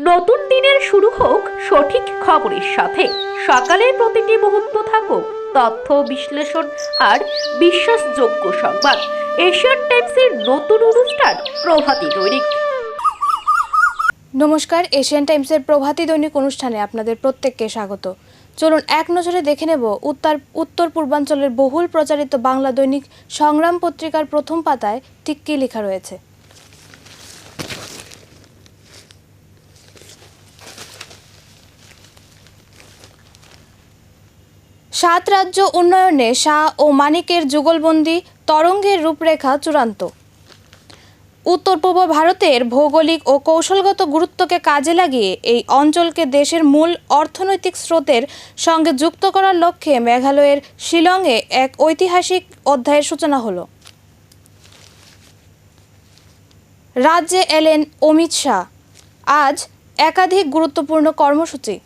নতুন দিনের শুরু হোক সঠিক খবরের সাথে। সকালের প্রতিটি মুহূর্ত থাকুক তথ্য বিশ্লেষণ আর বিশ্বাসযোগ্য সংবাদ। এশিয়ান টাইমসের নতুন অনুষ্ঠান প্রভাতী দৈনিক। নমস্কার, এশিয়ান টাইমসের প্রভাতী দৈনিক অনুষ্ঠানে আপনাদের প্রত্যেককে স্বাগত। চলুন এক নজরে দেখে নেব উত্তর পূর্বাঞ্চলের বহুল প্রচারিত বাংলা দৈনিক সংগ্রাম পত্রিকার প্রথম পাতায় ঠিক কী লেখা রয়েছে। 7 রাজ্য উন্নয়নে শাহ ও মানিকের যুগলবন্দি তরঙ্গের রূপরেখা চূড়ান্ত। উত্তর পূর্ব ভারতের ভৌগোলিক ও কৌশলগত গুরুত্বকে কাজে লাগিয়ে এই অঞ্চলকে দেশের মূল অর্থনৈতিক স্রোতের সঙ্গে যুক্ত করার লক্ষ্যে মেঘালয়ের শিলংয়ে এক ঐতিহাসিক অধ্যায়ের সূচনা হলো। রাজ্যে এলেন অমিত শাহ। আজ একাধিক গুরুত্বপূর্ণ কর্মসূচি।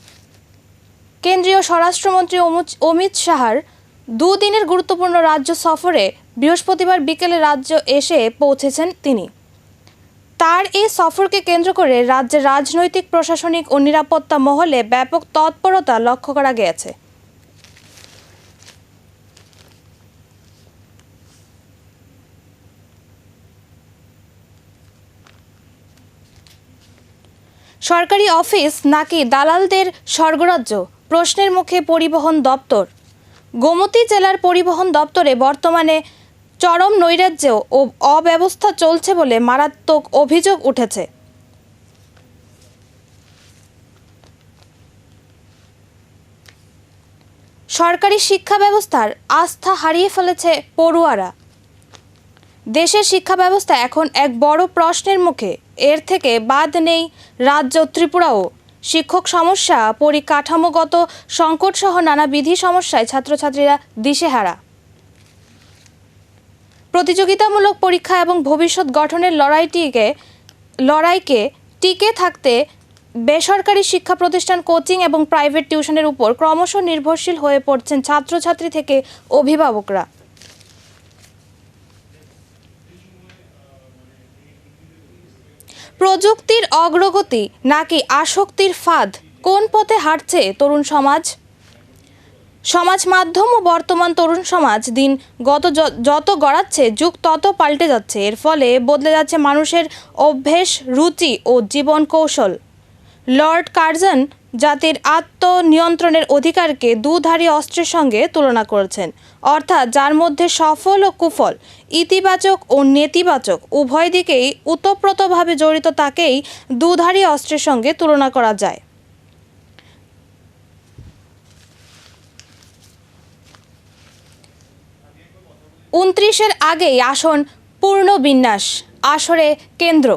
কেন্দ্রীয় স্বরাষ্ট্রমন্ত্রী অমিত শাহর দুদিনের গুরুত্বপূর্ণ রাজ্য সফরে বৃহস্পতিবার বিকেলে রাজ্য এসে পৌঁছেছেন তিনি। তার এই সফরকে কেন্দ্র করে রাজ্যের রাজনৈতিক, প্রশাসনিক ও নিরাপত্তা মহলে ব্যাপক তৎপরতা লক্ষ্য করা গেছে। সরকারি অফিস নাকি দালালদের স্বর্গরাজ্য, প্রশ্নের মুখে পরিবহন দপ্তর। গোমতী জেলার পরিবহন দপ্তরে বর্তমানে চরম নৈরাজ্য ও অব্যবস্থা চলছে বলে মারাত্মক অভিযোগ উঠেছে। সরকারি শিক্ষা ব্যবস্থার আস্থা হারিয়ে ফেলেছে পড়ুয়ারা। দেশের শিক্ষা ব্যবস্থা এখন এক বড় প্রশ্নের মুখে। এর থেকে বাদ নেই রাজ্য ত্রিপুরাও। শিক্ষক সমস্যা, পরিকাঠামোগত সংকটসহ নানাবিধি সমস্যায় ছাত্রছাত্রীরা দিশেহারা। প্রতিযোগিতামূলক পরীক্ষা এবং ভবিষ্যৎ গঠনের লড়াইকে টিকে থাকতে বেসরকারি শিক্ষা প্রতিষ্ঠান, কোচিং এবং প্রাইভেট টিউশনের উপর ক্রমশ নির্ভরশীল হয়ে পড়ছেন ছাত্রছাত্রী থেকে অভিভাবকরা। প্রযুক্তির অগ্রগতি নাকি আসক্তির ফাঁদ, কোন পথে হাঁটছে তরুণ সমাজ? সমাজ মাধ্যম ও বর্তমান তরুণ সমাজ দিন যত গড়াচ্ছে যুগ তত পাল্টে যাচ্ছে। এর ফলে বদলে যাচ্ছে মানুষের অভ্যেস, রুচি ও জীবন কৌশল। লর্ড কার্জন জাতির আত্মনিয়ন্ত্রণের অধিকারকে দুধারী অস্ত্রের সঙ্গে তুলনা করেছেন, অর্থাৎ যার মধ্যে সফল ও কুফল, ইতিবাচক ও নেতিবাচক উভয় দিকেই ওতপ্রোতভাবে জড়িত তাকেই দুধারী অস্ত্রের সঙ্গে তুলনা করা যায়। 29-এর আগেই আসন পূর্ণবিন্যাস, আসরে কেন্দ্র।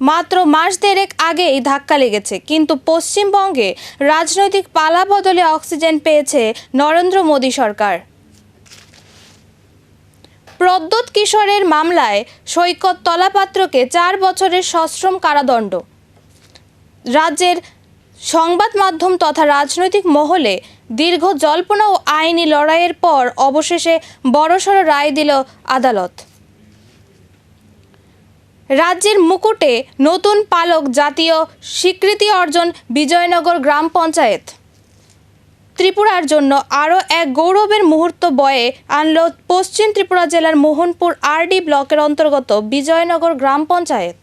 মাত্র মাস দেড়েক আগেই ধাক্কা লেগেছে, কিন্তু পশ্চিমবঙ্গে রাজনৈতিক পালা বদলে অক্সিজেন পেয়েছে নরেন্দ্র মোদী সরকার। প্রদ্যোৎ কিশোরের মামলায় সৈকত তলাপাত্রকে 4 বছরের সশ্রম কারাদণ্ড। রাজ্যের সংবাদ মাধ্যম তথা রাজনৈতিক মহলে দীর্ঘ জল্পনা ও আইনি লড়াইয়ের পর অবশেষে বড়সড় রায় দিল আদালত। রাজ্যের মুকুটে নতুন পালক, জাতীয় স্বীকৃতি অর্জন বিজয়নগর গ্রাম পঞ্চায়েত। ত্রিপুরার জন্য আরও এক গৌরবের মুহূর্ত বয়ে আনল পশ্চিম ত্রিপুরা জেলার মোহনপুর আরডি ব্লকের অন্তর্গত বিজয়নগর গ্রাম পঞ্চায়েত।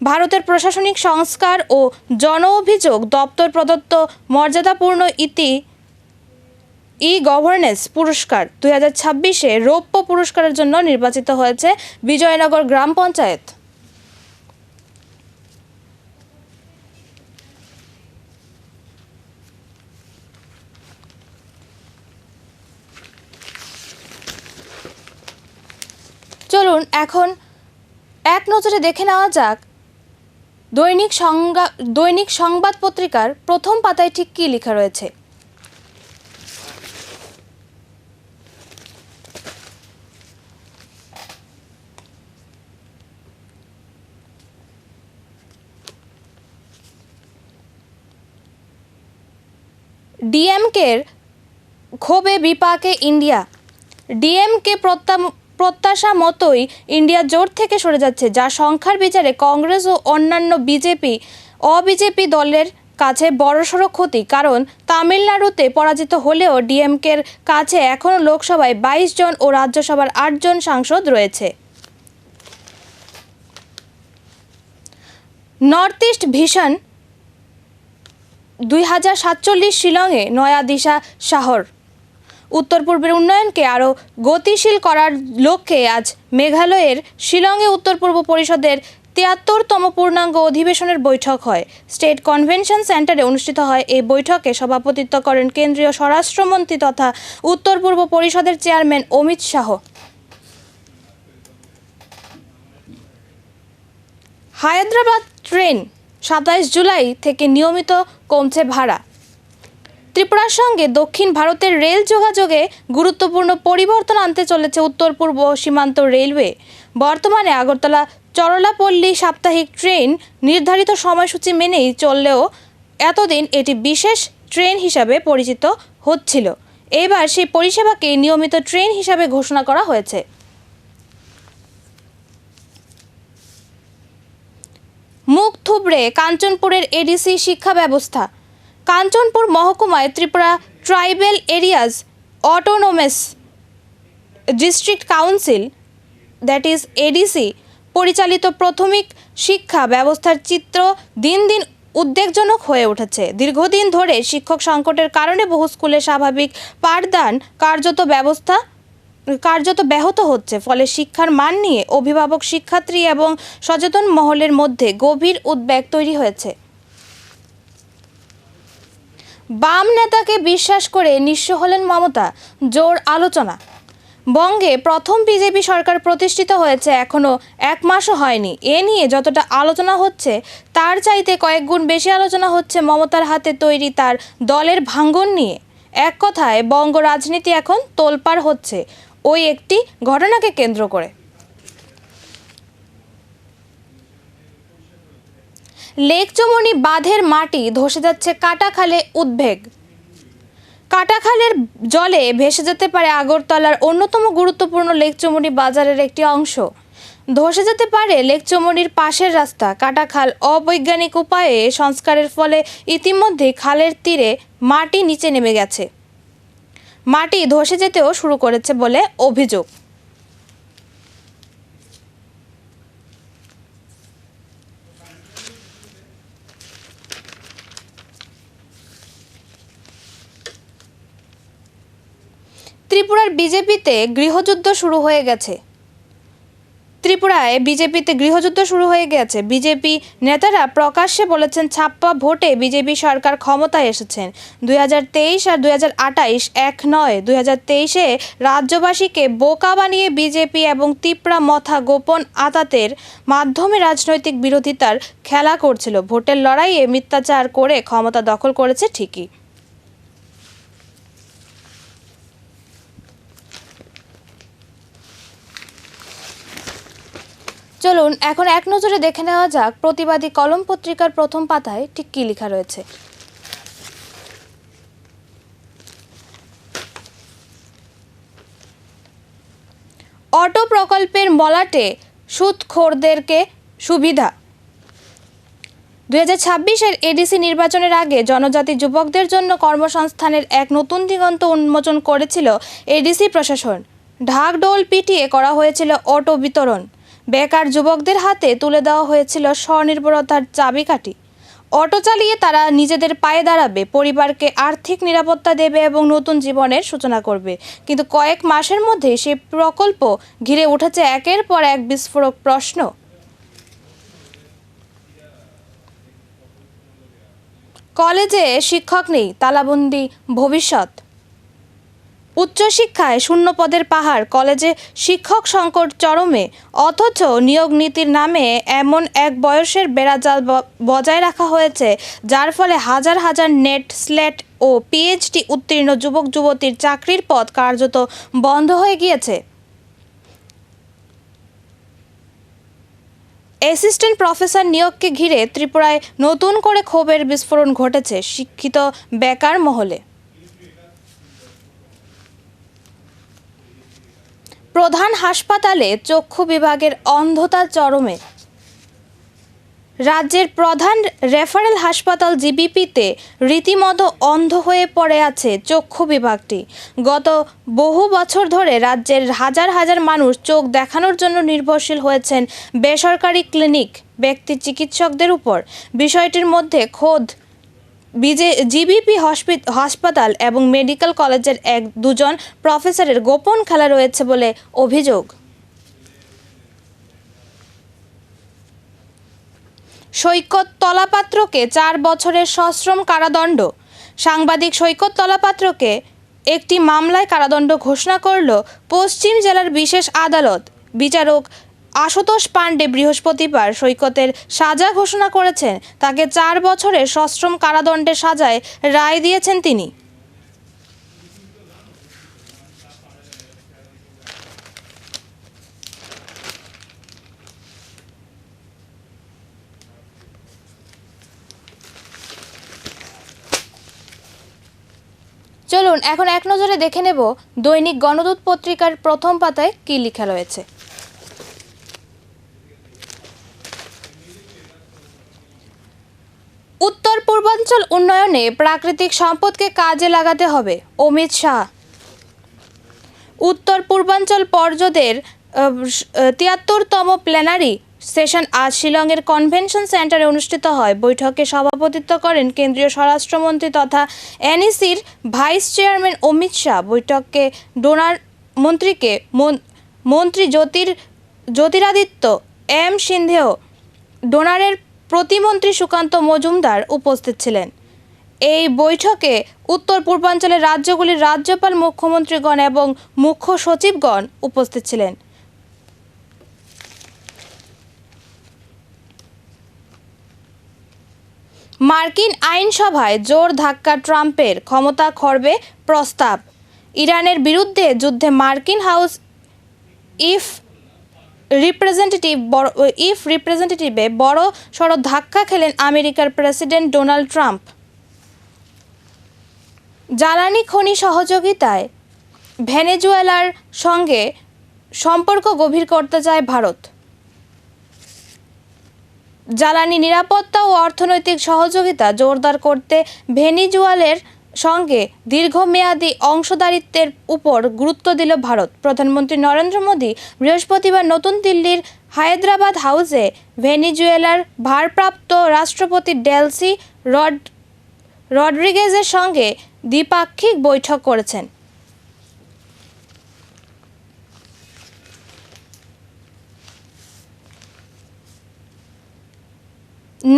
ভারতের প্রশাসনিক সংস্কার ও জন অভিযোগ দপ্তর প্রদত্ত মর্যাদাপূর্ণ ই-গভর্নেন্স পুরস্কার 2026-এ রৌপ্য পুরস্কারের জন্য নির্বাচিত হয়েছে বিজয়নগর গ্রাম পঞ্চায়েত। চলুন এখন এক নজরে দেখে নেওয়া যাক দৈনিক সংবাদ পত্রিকার প্রথম পাতায় ঠিক কী লেখা রয়েছে। ডিএমকের ক্ষোভে বিপাকে ইন্ডিয়া। ডিএমকে প্রত্যাশা মতোই ইন্ডিয়া জোট থেকে সরে যাচ্ছে, যা সংখ্যার বিচারে কংগ্রেস ও অন্যান্য বিজেপি দলের কাছে বড়সড় ক্ষতি। কারণ তামিলনাড়ুতে পরাজিত হলেও ডিএমকের কাছে এখনও লোকসভায় 22 জন ও রাজ্যসভার 8 জন সাংসদ রয়েছে। নর্থ ইস্ট ভিশন 2047 শিলংয়ে নয়া দিশা শহর। উত্তর পূর্বের উন্নয়নকে আরও গতিশীল করার লক্ষ্যে আজ মেঘালয়ের শিলংয়ে উত্তর পূর্ব পরিষদের 73তম পূর্ণাঙ্গ অধিবেশনের বৈঠক হয়। স্টেট কনভেনশন সেন্টারে অনুষ্ঠিত হয় এই বৈঠকে সভাপতিত্ব করেন কেন্দ্রীয় স্বরাষ্ট্রমন্ত্রী তথা উত্তর পূর্ব পরিষদের চেয়ারম্যান অমিত শাহ। হায়দ্রাবাদ ট্রেন 27 জুলাই থেকে নিয়মিত কমছে ভাড়া। ত্রিপুরার সঙ্গে দক্ষিণ ভারতের রেল যোগাযোগে গুরুত্বপূর্ণ পরিবর্তন আনতে চলেছে উত্তর পূর্ব সীমান্ত রেলওয়ে। বর্তমানে আগরতলা চরলাপল্লী সাপ্তাহিক ট্রেন নির্ধারিত সময়সূচি মেনেই চললেও এতদিন এটি বিশেষ ট্রেন হিসাবে পরিচিত হচ্ছিল। এবার সেই পরিষেবাকে নিয়মিত ট্রেন হিসাবে ঘোষণা করা হয়েছে। মুখ থুবড়ে কাঞ্চনপুরের এডিসি শিক্ষা ব্যবস্থা। কাঞ্চনপুর মহকুমায় Tripura tribal areas autonomous district council that is ADC পরিচালিত প্রাথমিক শিক্ষা ব্যবস্থার চিত্র দিন দিন উদ্বেগজনক হয়ে উঠেছে। দীর্ঘদিন ধরে শিক্ষক সংকটের কারণে বহু স্কুলে স্বাভাবিক পাঠদান কার্যত ব্যাহত হচ্ছে। ফলে শিক্ষার মান নিয়ে অভিভাবক, শিক্ষার্থী এবং সচেতন মহলের মধ্যে গভীর উদ্বেগ তৈরি হয়েছে। বাম নেতাকে বিশ্বাস করে নিঃস্ব হলেন মমতা, জোর আলোচনা। বঙ্গে প্রথম বিজেপি সরকার প্রতিষ্ঠিত হয়েছে এখনও 1 মাসও হয়নি। এ নিয়ে যতটা আলোচনা হচ্ছে তার চাইতে কয়েক গুণ বেশি আলোচনা হচ্ছে মমতার হাতে তৈরি তার দলের ভাঙন নিয়ে। এক কথায় বঙ্গ রাজনীতি এখন তোলপাড় হচ্ছে ওই একটি ঘটনাকে কেন্দ্র করে। লেকচমনি বাঁধের মাটি ধসে যাচ্ছে কাটাখালে, উদ্বেগ। কাটাখালের জলে ভেসে যেতে পারে আগরতলার অন্যতম গুরুত্বপূর্ণ লেকচমনি বাজারের একটি অংশ। ধসে যেতে পারে লেকচমনির পাশের রাস্তা। কাটাখাল অবৈজ্ঞানিক উপায়ে সংস্কারের ফলে ইতিমধ্যেই খালের তীরে মাটি নিচে নেমে গেছে। মাটি ধসে যেতেও শুরু করেছে বলে অভিযোগ। ত্রিপুরার বিজেপিতে গৃহযুদ্ধ শুরু হয়ে গেছে। বিজেপি নেতারা প্রকাশ্যে বলেছেন, ছাপ্পা ভোটে বিজেপি সরকার ক্ষমতায় এসেছেন। 2023 আর 2028 এক নয়। 2023-এ রাজ্যবাসীকে বোকা বানিয়ে বিজেপি এবং তিপ্রা মথা গোপন আতাতের মাধ্যমে রাজনৈতিক বিরোধিতার খেলা করছিল। ভোটের লড়াইয়ে মিথ্যাচার করে ক্ষমতা দখল করেছে ঠিকই। চলুন এখন এক নজরে দেখে নেওয়া যাক প্রতিবাদী কলম পত্রিকার প্রথম পাতায় ঠিক কী লেখা রয়েছে। অটো প্রকল্পের মলাটে সুদখোরদেরকে সুবিধা। 2026-এর এডিসি নির্বাচনের আগে জনজাতি যুবকদের জন্য কর্মসংস্থানের এক নতুন দিগন্ত উন্মোচন করেছিল এডিসি প্রশাসন। ঢাকঢোল পিটিয়ে করা হয়েছিল অটো বিতরণ। বেকার যুবকদের হাতে তুলে দেওয়া হয়েছিল স্বনির্ভরতার চাবিকাঠি। অটো চালিয়ে তারা নিজেদের পায়ে দাঁড়াবে, পরিবারকে আর্থিক নিরাপত্তা দেবে এবং নতুন জীবনের সূচনা করবে। কিন্তু কয়েক মাসের মধ্যেই সেই প্রকল্প ঘিরে উঠেছে একের পর এক বিস্ফোরক প্রশ্ন। কলেজে শিক্ষক নেই, তালাবন্দি ভবিষ্যৎ। উচ্চশিক্ষায় শূন্য পদের পাহাড়, কলেজে শিক্ষক সংকট চরমে, অথচ নিয়োগ নীতির নামে এমন এক বয়সের বেড়াজাল বজায় রাখা হয়েছে যার ফলে হাজার হাজার নেট, স্লেট ও পিএইচডি উত্তীর্ণ যুবক যুবতীর চাকরির পথ কার্যত বন্ধ হয়ে গিয়েছে। অ্যাসিস্ট্যান্ট প্রফেসর নিয়োগকে ঘিরে ত্রিপুরায় নতুন করে ক্ষোভের বিস্ফোরণ ঘটেছে শিক্ষিত বেকার মহলে। প্রধান হাসপাতালে চক্ষু বিভাগের অন্ধতা চরমে। রাজ্যের প্রধান রেফারেল হাসপাতাল জিবিপিতে রীতিমতো অন্ধ হয়ে পড়ে আছে চক্ষু বিভাগটি। গত বহু বছর ধরে রাজ্যের হাজার হাজার মানুষ চোখ দেখানোর জন্য নির্ভরশীল হয়েছেন বেসরকারি ক্লিনিক, ব্যক্তি চিকিৎসকদের উপর। বিষয়টির মধ্যে খোদ জিবিপি হাসপাতাল এবং মেডিকেল কলেজের দুজন প্রফেসরের গোপন খেলা রয়েছে বলে অভিযোগ। সৈকত তলাপাত্রকে 4 বছরের সশ্রম কারাদণ্ড। সাংবাদিক সৈকত তলাপাত্রকে একটি মামলায় কারাদণ্ড ঘোষণা করল পশ্চিম জেলার বিশেষ আদালত। বিচারক আশুতোষ পাণ্ডে বৃহস্পতিবার সৈকতের সাজা ঘোষণা করেছেন। তাকে 4 বছরের সশ্রম কারাদণ্ডের সাজায় রায় দিয়েছেন তিনি। চলুন এখন এক নজরে দেখে নেব দৈনিক গণদূত পত্রিকার প্রথম পাতায় কী লেখা রয়েছে। উত্তর পূর্বাঞ্চল উন্নয়নে প্রাকৃতিক সম্পদকে কাজে লাগাতে হবে, অমিত শাহ। উত্তর পূর্বাঞ্চল পর্ষদের 73তম প্ল্যানারি সেশন আজ শিলংয়ের কনভেনশন সেন্টারে অনুষ্ঠিত হয়। বৈঠকে সভাপতিত্ব করেন কেন্দ্রীয় স্বরাষ্ট্রমন্ত্রী তথা এনইসির ভাইস চেয়ারম্যান অমিত শাহ। বৈঠকে ডোনার মন্ত্রীকে মন্ত্রী জ্যোতিরাদিত্য এম সিন্ধেয়, ডোনারের প্রতিমন্ত্রী সুকান্ত মজুমদার উপস্থিত ছিলেন। এই বৈঠকে উত্তর পূর্বাঞ্চলের রাজ্যগুলির রাজ্যপাল, মুখ্যমন্ত্রীগণ এবং মুখ্য সচিবগণ উপস্থিত ছিলেন। মার্কিন আইনসভায় জোর ধাক্কা ট্রাম্পের, ক্ষমতা খর্বে প্রস্তাব। ইরানের বিরুদ্ধে যুদ্ধে মার্কিন হাউস ইফ রিপ্রেজেন্টেটিভে বড় সড় ধাক্কা খেলেন আমেরিকার প্রেসিডেন্ট ডোনাল্ড ট্রাম্প। জ্বালানি খনি সহযোগিতায় ভেনেজুয়েলার সঙ্গে সম্পর্ক গভীর করতে চায় ভারত। জ্বালানি নিরাপত্তা ও অর্থনৈতিক সহযোগিতা জোরদার করতে ভেনেজুয়েলার সঙ্গে দীর্ঘমেয়াদী অংশীদারিত্বের উপর গুরুত্ব দিল ভারত। প্রধানমন্ত্রী নরেন্দ্র মোদী বৃহস্পতিবার নতুন দিল্লির হায়দ্রাবাদ হাউসে ভেনেজুয়েলার ভারপ্রাপ্ত রাষ্ট্রপতি ডেলসি রড্রিগেজের সঙ্গে দ্বিপাক্ষিক বৈঠক করেছেন।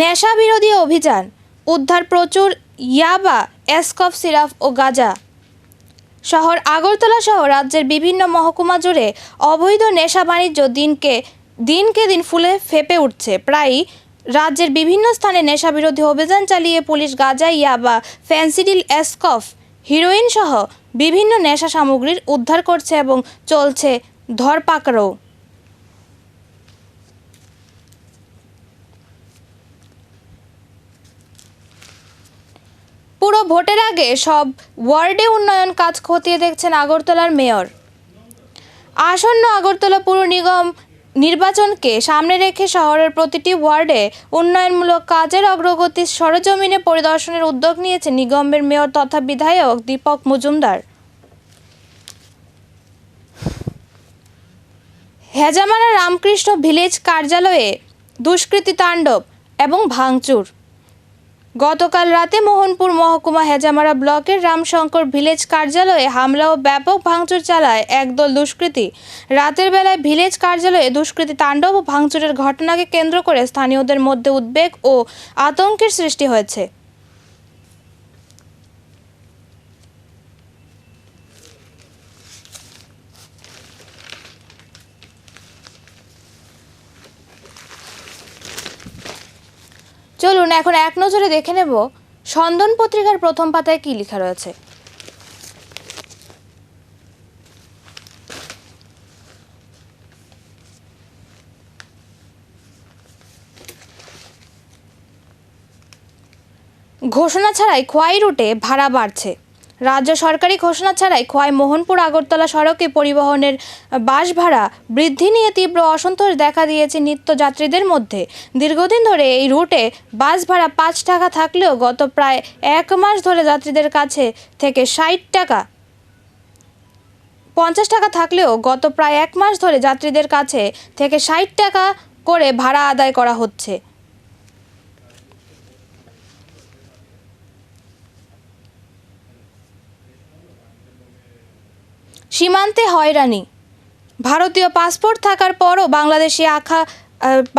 নেশা বিরোধী অভিযান, উদ্ধার প্রচুর ইয়াবা, এসকফ সিরাপ ও গাঁজা। শহর আগরতলা সহ রাজ্যের বিভিন্ন মহকুমা জুড়ে অবৈধ নেশা বাণিজ্য দিনকে দিন ফুলে ফেঁপে উঠছে। প্রায়ই রাজ্যের বিভিন্ন স্থানে নেশা বিরোধী অভিযান চালিয়ে পুলিশ গাঁজা, ইয়াবা, ফেন্সিডিল, এসকফ, হিরোইন সহ বিভিন্ন নেশা সামগ্রীর উদ্ধার করছে এবং চলছে ধরপাকড়ও। পুরো ভোটের আগে সব ওয়ার্ডে উন্নয়ন কাজ খতিয়ে দেখছেন আগরতলার মেয়র। আসন্ন আগরতলা পুর নিগম নির্বাচনকে সামনে রেখে শহরের প্রতিটি ওয়ার্ডে উন্নয়নমূলক কাজের অগ্রগতি সরেজমিনে পরিদর্শনের উদ্যোগ নিয়েছে নিগমের মেয়র তথা বিধায়ক দীপক মজুমদার। হেজামারা রামকৃষ্ণ ভিলেজ কার্যালয়ে দুষ্কৃতী তাণ্ডব এবং ভাঙচুর। গতকাল রাতে মোহনপুর মহকুমা হেজামারা ব্লকের রামশঙ্কর ভিলেজ কার্যালয়ে হামলা ও ব্যাপক ভাঙচুর চালায় একদল দুষ্কৃতী। রাতের বেলায় ভিলেজ কার্যালয়ে দুষ্কৃতী তাণ্ডব ও ভাঙচুরের ঘটনাকে কেন্দ্র করে স্থানীয়দের মধ্যে উদ্বেগ ও আতঙ্কের সৃষ্টি হয়েছে। চলুন এখন এক নজরে দেখে নেব স্পন্দন পত্রিকার প্রথম পাতায় কি লেখা রয়েছে। ঘোষণা ছাড়াই খোয়াই রুটে ভাড়া বাড়ছে। রাজ্য সরকারি ঘোষণা ছাড়াই খোয়াই মোহনপুর আগরতলা সড়কে পরিবহনের বাস ভাড়া বৃদ্ধি নিয়ে তীব্র অসন্তোষ দেখা দিয়েছে নিত্যযাত্রীদের মধ্যে। দীর্ঘদিন ধরে এই রুটে বাস ভাড়া 5 টাকা থাকলেও গত প্রায় 1 মাস ধরে যাত্রীদের কাছে থেকে 50 টাকা থাকলেও গত প্রায় 1 মাস ধরে যাত্রীদের কাছে থেকে 60 টাকা করে ভাড়া আদায় করা হচ্ছে। সীমান্তে হয়রানি। ভারতীয় পাসপোর্ট থাকার পরও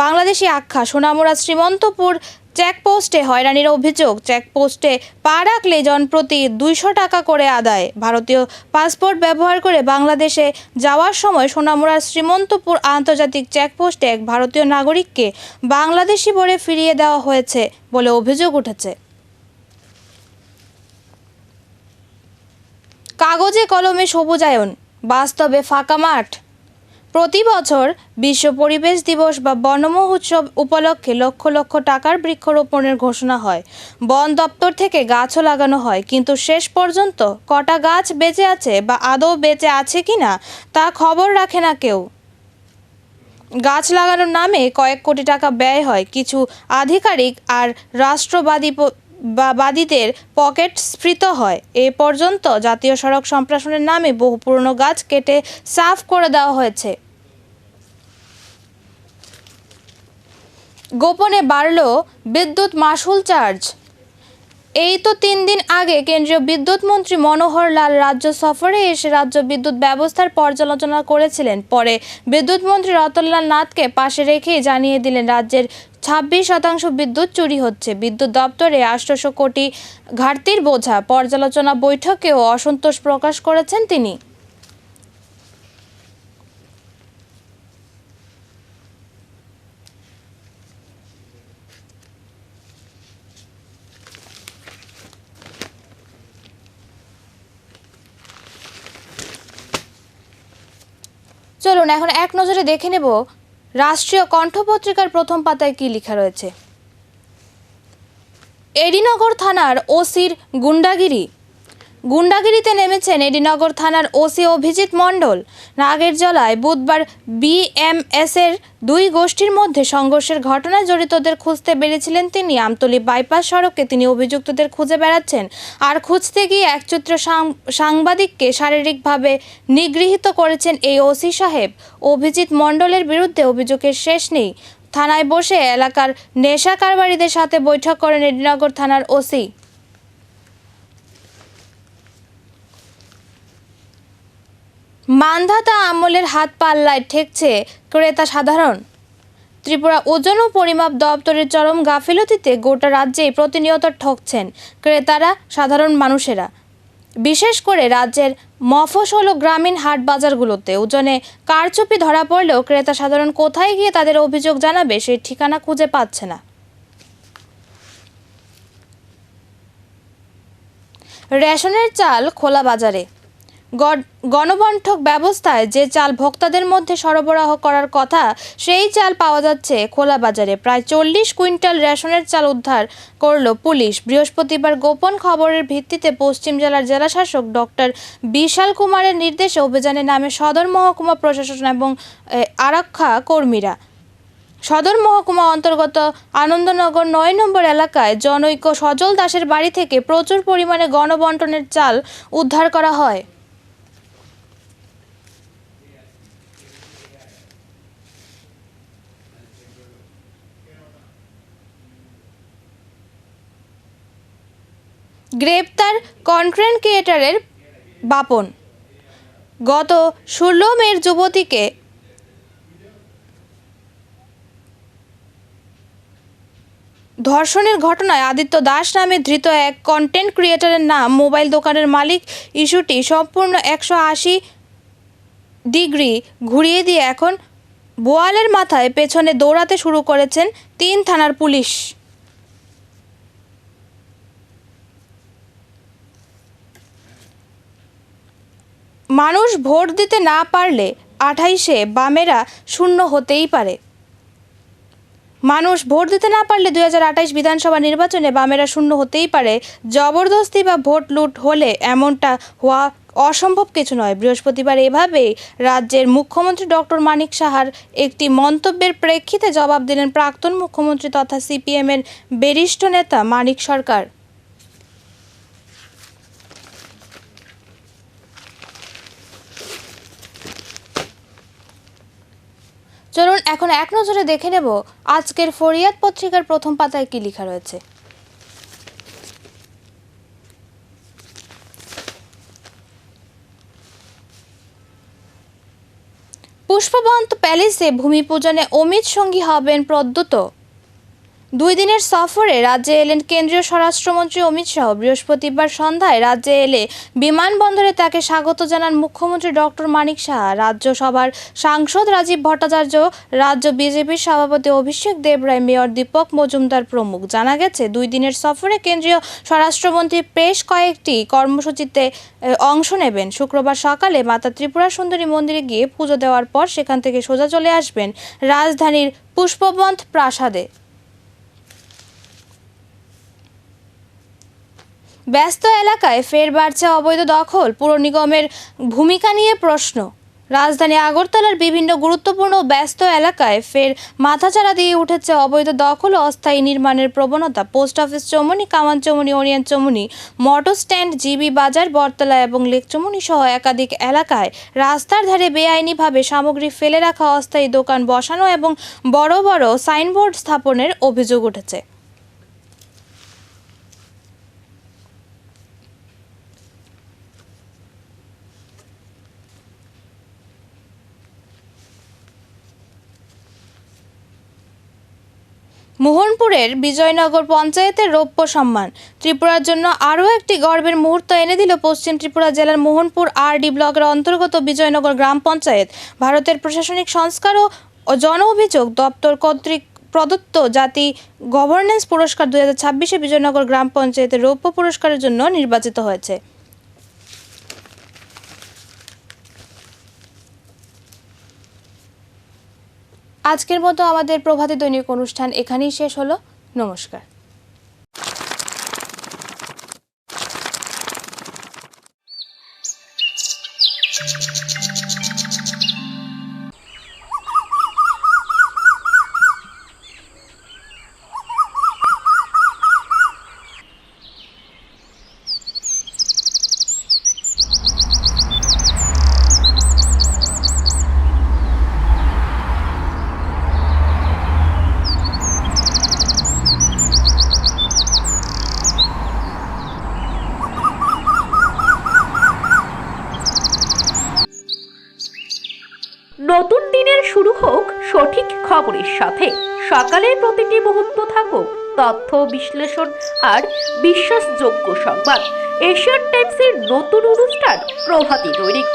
বাংলাদেশি আখ্যা সোনামুড়া শ্রীমন্তপুর চেকপোস্টে হয়রানির অভিযোগ। চেকপোস্টে পা রাখলে জনপ্রতি 200 টাকা করে আদায়। ভারতীয় পাসপোর্ট ব্যবহার করে বাংলাদেশে যাওয়ার সময় সোনামুড়া শ্রীমন্তপুর আন্তর্জাতিক চেকপোস্টে এক ভারতীয় নাগরিককে বাংলাদেশি বলে ফিরিয়ে দেওয়া হয়েছে বলে অভিযোগ উঠেছে। কাগজে কলমে সবুজায়ন, বাস্তবে ফাঁকা মাঠ। প্রতি বছর বিশ্ব পরিবেশ দিবস বা বন মহোৎসব উপলক্ষে লক্ষ লক্ষ টাকার বৃক্ষরোপণের ঘোষণা হয়। বন দপ্তর থেকে গাছও লাগানো হয়, কিন্তু শেষ পর্যন্ত কটা গাছ বেঁচে আছে বা আদৌ বেঁচে আছে কিনা তা খবর রাখে না কেউ। গাছ লাগানোর নামে কয়েক কোটি টাকা ব্যয় হয়, কিছু আধিকারিক আর রাষ্ট্রবাদীদের পকেট স্ফীত হয়। এ পর্যন্ত জাতীয় সড়ক সম্প্রসারণের নামে বহু পুরনো গাছ কেটে সাফ করে দেওয়া হয়েছে। গোপনে বাড়ল বিদ্যুৎ মাশুল চার্জ। এই তো 3 দিন আগে কেন্দ্রীয় বিদ্যুৎ মন্ত্রী মনোহর লাল রাজ্য সফরে এসে রাজ্য বিদ্যুৎ ব্যবস্থার পর্যালোচনা করেছিলেন। পরে বিদ্যুৎ মন্ত্রী রতনলাল নাথকে পাশে রেখেই জানিয়ে দিলেন রাজ্যের 26% বিদ্যুৎ চুরি হচ্ছে। বিদ্যুৎ দপ্তরে 800 কোটি ঘাটতির বোঝা। পর্যালোচনা বৈঠকেও অসন্তোষ প্রকাশ করেছেন তিনি। চলুন এখন এক নজরে দেখে নেব রাষ্ট্রীয় কণ্ঠ পত্রিকার প্রথম পাতায় কি লেখা রয়েছে। এডিনগর থানার ওসির গুন্ডাগিরিতে নেমেছেন এডিনগর থানার ওসি অভিজিৎ মণ্ডল। নাগের জলায় বুধবার বিএমএসের 2 গোষ্ঠীর মধ্যে সংঘর্ষের ঘটনায় জড়িতদের খুঁজতে বেরিয়েছিলেন তিনি। আমতলী বাইপাস সড়কে তিনি অভিযুক্তদের খুঁজে বেড়াচ্ছেন, আর খুঁজতে গিয়ে একচিত্র সাংবাদিককে শারীরিকভাবে নিগৃহীত করেছেন এই ওসি সাহেব। অভিজিৎ মণ্ডলের বিরুদ্ধে অভিযোগের শেষ নেই। থানায় বসে এলাকার নেশা কারবারিদের সাথে বৈঠক করেন এডিনগর থানার ওসি। মানধাতা আমলের হাত পাল্লায় ঠেকছে ক্রেতা সাধারণ। ত্রিপুরা ওজন ও পরিমাপ দপ্তরের চরম গাফিলতিতে গোটা রাজ্যেই প্রতিনিয়ত ঠকছেন ক্রেতারা, সাধারণ মানুষেরা। বিশেষ করে রাজ্যের মফস্বল ও গ্রামীণ হাট বাজারগুলোতে ওজনে কারচুপি ধরা পড়লেও ক্রেতা সাধারণ কোথায় গিয়ে তাদের অভিযোগ জানাবে সেই ঠিকানা খুঁজে পাচ্ছে না। রেশনের চাল খোলা বাজারে। গণবণ্টক ব্যবস্থায় যে চাল ভোক্তাদের মধ্যে সরবরাহ করার কথা সেই চাল পাওয়া যাচ্ছে খোলা বাজারে। প্রায় 40 কুইন্টাল রেশনের চাল উদ্ধার করল পুলিশ। বৃহস্পতিবার গোপন খবরের ভিত্তিতে পশ্চিম জেলার জেলাশাসক ডক্টর বিশাল কুমারের নির্দেশে অভিযানে নামে সদর মহকুমা প্রশাসন এবং আরক্ষা কর্মীরা। সদর মহকুমা অন্তর্গত আনন্দনগর 9 নম্বর এলাকায় জনৈক সজল দাসের বাড়ি থেকে প্রচুর পরিমাণে গণবণ্টনের চাল উদ্ধার করা হয়। গ্রেপ্তার কন্টেন্ট ক্রিয়েটরের বাপন। গত 16 মের যুবতীকে ধর্ষণের ঘটনায় আদিত্য দাস নামে ধৃত এক কন্টেন্ট ক্রিয়েটরের নাম, মোবাইল দোকানের মালিক, ইস্যুটি সম্পূর্ণ 180 ডিগ্রি ঘুরিয়ে দিয়ে এখন বোয়ালের মাথায় পেছনে দৌড়াতে শুরু করেছেন 3 থানার পুলিশ। মানুষ ভোট দিতে না পারলে 28-এ বামেরা শূন্য হতেই পারে। মানুষ ভোট দিতে না পারলে 2028 বিধানসভা নির্বাচনে বামেরা শূন্য হতেই পারে। জবরদস্তি বা ভোট লুট হলে এমনটা হওয়া অসম্ভব কিছু নয়। বৃহস্পতিবার এভাবেই রাজ্যের মুখ্যমন্ত্রী ডক্টর মানিক সাহার একটি মন্তব্যের প্রেক্ষিতে জবাব দিলেন প্রাক্তন মুখ্যমন্ত্রী তথা সিপিএমের বরিষ্ঠ নেতা মানিক সরকার। চলুন এখন এক নজরে দেখে নেব আজকের ফরিয়াদ পত্রিকার প্রথম পাতায় কি লেখা রয়েছে। পুষ্পবন্ত প্যালেসে ভূমি পূজনে অমিত সঙ্গী হবেন প্রদ্যুৎ। 2 দিনের সফরে রাজ্যে এলেন কেন্দ্রীয় স্বরাষ্ট্রমন্ত্রী অমিত শাহ। বৃহস্পতিবার সন্ধ্যায় রাজ্যে এলে বিমানবন্দরে তাকে স্বাগত জানান মুখ্যমন্ত্রী ডক্টর মানিক সাহা, রাজ্যসভার সাংসদ রাজীব ভট্টাচার্য, রাজ্য বিজেপির সভাপতি অভিষেক দেবরায়, মেয়র দীপক মজুমদার প্রমুখ। জানা গেছে 2 দিনের সফরে কেন্দ্রীয় স্বরাষ্ট্রমন্ত্রী বেশ কয়েকটি কর্মসূচিতে অংশ নেবেন। শুক্রবার সকালে মাতা ত্রিপুরা সুন্দরী মন্দিরে গিয়ে পুজো দেওয়ার পর সেখান থেকে সোজা চলে আসবেন রাজধানীর পুষ্পবন্ত প্রাসাদে। ব্যস্ত এলাকায় ফের বাড়ছে অবৈধ দখল, পুর নিগমের ভূমিকা নিয়ে প্রশ্ন। রাজধানী আগরতলার বিভিন্ন গুরুত্বপূর্ণ ব্যস্ত এলাকায় ফের মাথাচাড়া দিয়ে উঠেছে অবৈধ দখল ও অস্থায়ী নির্মাণের প্রবণতা। Post office Chowmuhani, Kaman Chowmuhani, Orient Chowmuhani, motor stand, GB Bazar, Battala এবং লেক চৌমুহনী সহ একাধিক এলাকায় রাস্তার ধারে বেআইনিভাবে সামগ্রী ফেলে রাখা, অস্থায়ী দোকান বসানো এবং বড় বড় সাইনবোর্ড স্থাপনের অভিযোগ উঠেছে। মোহনপুরের বিজয়নগর পঞ্চায়েতের রৌপ্য সম্মান ত্রিপুরার জন্য আরও একটি গর্বের মুহূর্ত এনে দিল পশ্চিম ত্রিপুরা জেলার মোহনপুর আরডি ব্লকের অন্তর্গত বিজয়নগর গ্রাম পঞ্চায়েত। ভারতের প্রশাসনিক সংস্কার ও জন অভিযোগ দপ্তর কর্তৃক প্রদত্ত জাতি গভর্নেন্স পুরস্কার 2026-এ বিজয়নগর গ্রাম পঞ্চায়েতের রৌপ্য পুরস্কারের জন্য নির্বাচিত হয়েছে। আজকের মতো আমাদের প্রভাতী দৈনিক অনুষ্ঠান এখানেই শেষ হলো। নমস্কার। নতুন দিনের শুরু হোক সঠিক খবরের সাথে। সকালের প্রতিটি মুহূর্ত থাকুক তথ্য বিশ্লেষণ আর বিশ্বাসযোগ্য সংবাদ। এশিয়ান টাইমসের নতুন অনুষ্ঠান প্রভাতী দৈনিক।